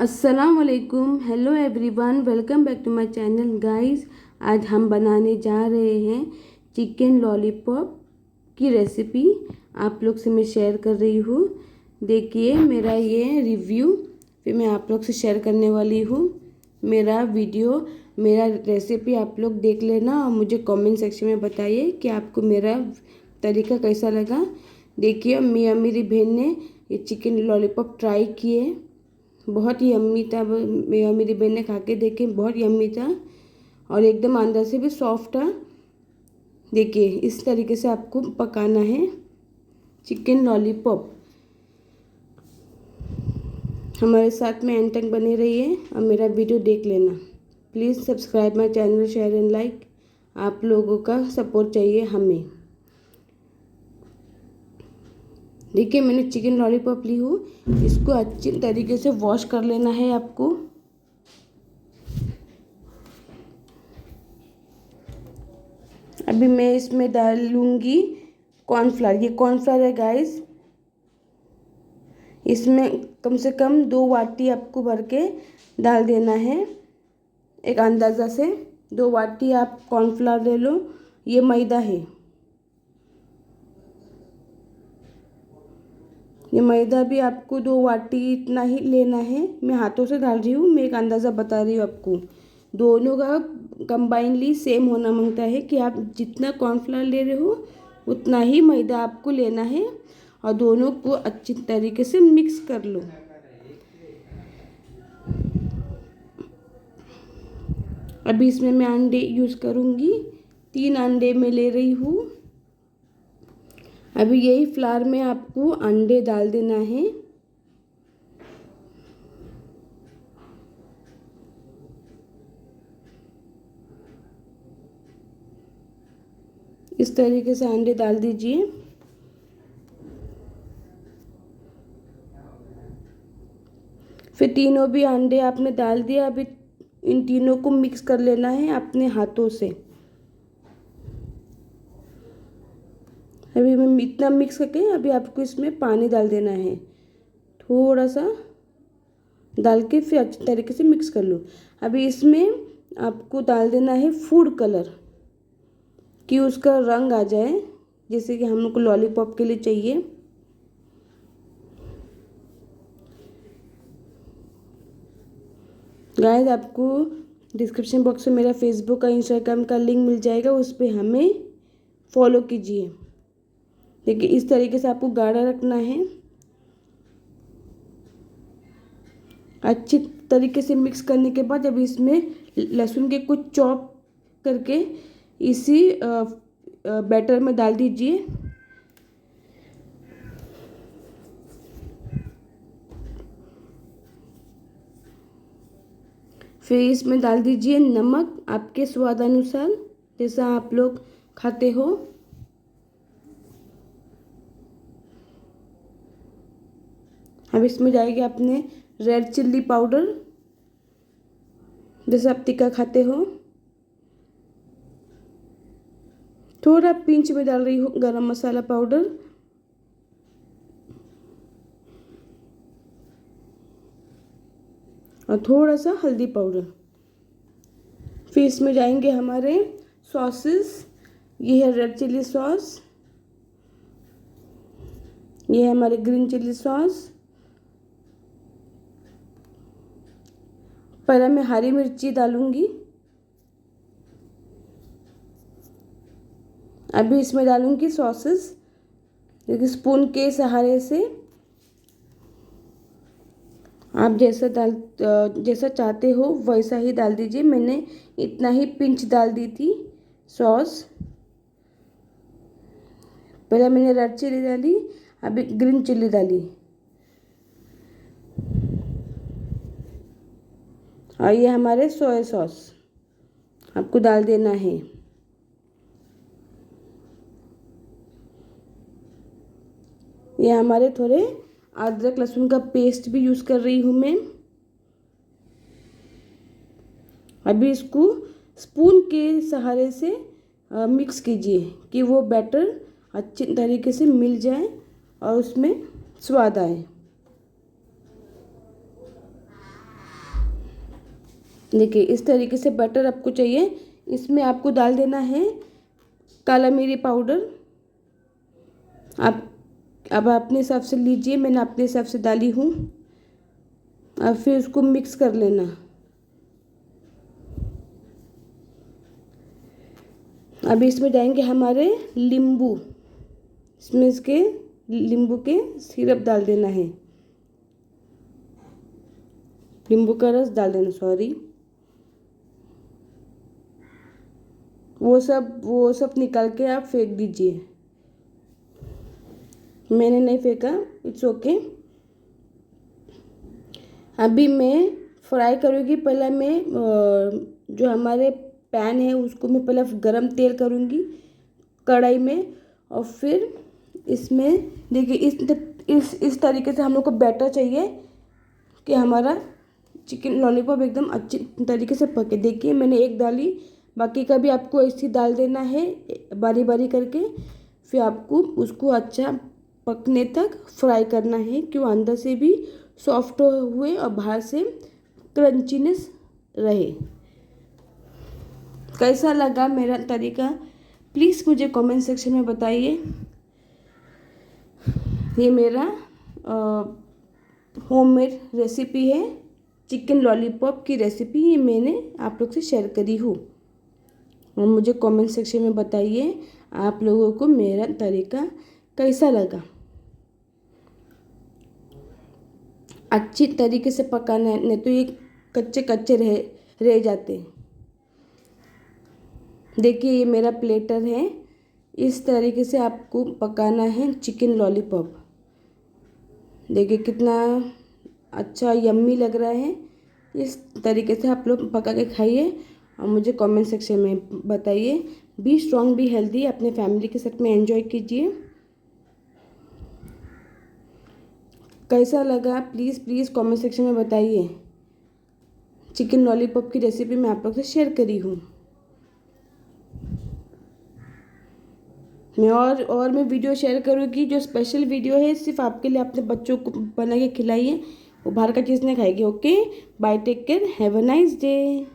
अस्सलाम वालेकुम, hello everyone, welcome back to my channel guys. आज हम बनाने जा रहे हैं चिकन लॉलीपॉप की रेसिपी। आप लोग से मैं शेयर कर रही हूँ। देखिए मेरा ये रिव्यू फिर मैं आप लोग से शेयर करने वाली हूँ। मेरा वीडियो, मेरा रेसिपी आप लोग देख लेना और मुझे कमेंट सेक्शन में बताइए कि आपको मेरा तरीका कैसा लगा। देखिए मेरी बहन ने ये चिकन लॉलीपॉप ट्राई किए, बहुत ही यम्मी था। मेरी बहन ने खा के देखे, बहुत यम्मी था और एकदम अंदर से भी सॉफ्ट था। देखिए इस तरीके से आपको पकाना है चिकन लॉलीपॉप। हमारे साथ में एंड तक बने रहिए और मेरा वीडियो देख लेना। Please subscribe my channel, share and like. आप लोगों का सपोर्ट चाहिए हमें। देखिए मैंने चिकन लॉलीपॉप ली हूँ, इसको अच्छी तरीके से वॉश कर लेना है आपको। अभी मैं इसमें डालूंगी कॉर्नफ्लावर। ये कॉर्नफ्लावर है गाइस, इसमें कम से कम 2 वाटी आपको भर के डाल देना है। एक अंदाज़ा से 2 वाटी आप कॉर्नफ्लावर ले लो। ये मैदा है, ये मैदा भी आपको 2 वाटी इतना ही लेना है। मैं हाथों से डाल रही हूँ, मैं एक अंदाज़ा बता रही हूँ आपको। दोनों का कंबाइनली सेम होना मांगता है कि आप जितना कॉर्नफ्लावर ले रहे हो उतना ही मैदा आपको लेना है और दोनों को अच्छी तरीके से मिक्स कर लो। अभी इसमें मैं अंडे यूज़ करूँगी, 3 अंडे मैं ले रही हूँ। अभी यही फ्लावर में आपको अंडे डाल देना है। इस तरीके से अंडे डाल दीजिए। फिर तीनों भी अंडे आपने डाल दिया। अभी इन तीनों को मिक्स कर लेना है अपने हाथों से। अभी मैं इतना मिक्स करके अभी आपको इसमें पानी डाल देना है, थोड़ा सा डाल के फिर अच्छी तरीके से मिक्स कर लो। अभी इसमें आपको डाल देना है फूड कलर कि उसका रंग आ जाए, जैसे कि हम लोग को लॉलीपॉप के लिए चाहिए। गाइस आपको डिस्क्रिप्शन बॉक्स में मेरा फेसबुक का, इंस्टाग्राम का लिंक मिल जाएगा, उस पर हमें फॉलो कीजिए। देखिए इस तरीके से आपको गाढ़ा रखना है। अच्छी तरीके से मिक्स करने के बाद अब इसमें लहसुन के कुछ चॉप करके इसी बैटर में डाल दीजिए। फिर इसमें डाल दीजिए नमक आपके स्वाद अनुसार, जैसा आप लोग खाते हो। अब इसमें जाएगी अपने रेड चिल्ली पाउडर, जैसे आप तीखा खाते हो। थोड़ा पिंच में डाल रही हूँ गरम मसाला पाउडर। और थोड़ा सा हल्दी पाउडर। फिर इसमें जाएंगे हमारे सॉसेस। ये है रेड चिल्ली सॉस, ये है हमारे ग्रीन चिल्ली सॉस। पहले मैं हरी मिर्ची डालूंगी। अभी इसमें डालूंगी सॉसेस, देखिए स्पून के सहारे से आप जैसा चाहते हो वैसा ही डाल दीजिए। मैंने इतना ही पिंच डाल दी थी सॉस। पहले मैंने रेड चिल्ली डाली, अभी ग्रीन चिल्ली डाली और ये हमारे सोया सॉस आपको डाल देना है। ये हमारे थोड़े अदरक लहसुन का पेस्ट भी यूज़ कर रही हूँ मैं। अभी इसको स्पून के सहारे से मिक्स कीजिए कि वो बैटर अच्छी तरीके से मिल जाए और उसमें स्वाद आए। देखिए इस तरीके से बटर आपको चाहिए। इसमें आपको डाल देना है काला मिरी पाउडर। आप अब अपने हिसाब से लीजिए, मैंने अपने हिसाब से डाली हूँ। अब फिर उसको मिक्स कर लेना। अभी इसमें डालेंगे हमारे नींबू। इसमें इसके नींबू के सिरप डाल देना है, नींबू का रस डाल देना, सॉरी। वो सब निकाल के आप फेंक दीजिए। मैंने नहीं फेंका, इट्स ओके। अभी मैं फ्राई करूँगी। पहले मैं जो हमारे पैन है उसको मैं पहले गरम तेल करूँगी कढ़ाई में, और फिर इसमें देखिए इस तरीके से हम लोग को बैटर चाहिए कि हमारा चिकन लॉलीपॉप एकदम अच्छी तरीके से पके। देखिए मैंने एक डाली, बाकी का भी आपको ऐसे डाल देना है बारी बारी करके। फिर आपको उसको अच्छा पकने तक फ्राई करना है, क्यों अंदर से भी सॉफ्ट हुए और बाहर से क्रंचीनेस रहे। कैसा लगा मेरा तरीका प्लीज़ मुझे कमेंट सेक्शन में बताइए। ये मेरा होममेड रेसिपी है, चिकन लॉलीपॉप की रेसिपी। ये मैंने आप लोग से शेयर करी हूँ, और मुझे कमेंट सेक्शन में बताइए आप लोगों को मेरा तरीका कैसा लगा। अच्छी तरीके से पकाना है, नहीं तो ये कच्चे कच्चे रह जाते हैं। देखिए ये मेरा प्लेटर है, इस तरीके से आपको पकाना है चिकन लॉलीपॉप। देखिए कितना अच्छा यम्मी लग रहा है। इस तरीके से आप लोग पका के खाइए और मुझे कमेंट सेक्शन में बताइए। बी स्ट्रॉन्ग बी हेल्दी, अपने फैमिली के साथ में एंजॉय कीजिए। कैसा लगा प्लीज़ कमेंट सेक्शन में बताइए। चिकन लॉलीपॉप की रेसिपी मैं आप लोग से शेयर करी हूँ। मैं वीडियो शेयर करूँगी, जो स्पेशल वीडियो है सिर्फ आपके लिए। अपने बच्चों को बना के खिलाइए, वो बाहर का चीज़ नहीं खाएगी। Okay bye, take care, have a nice day.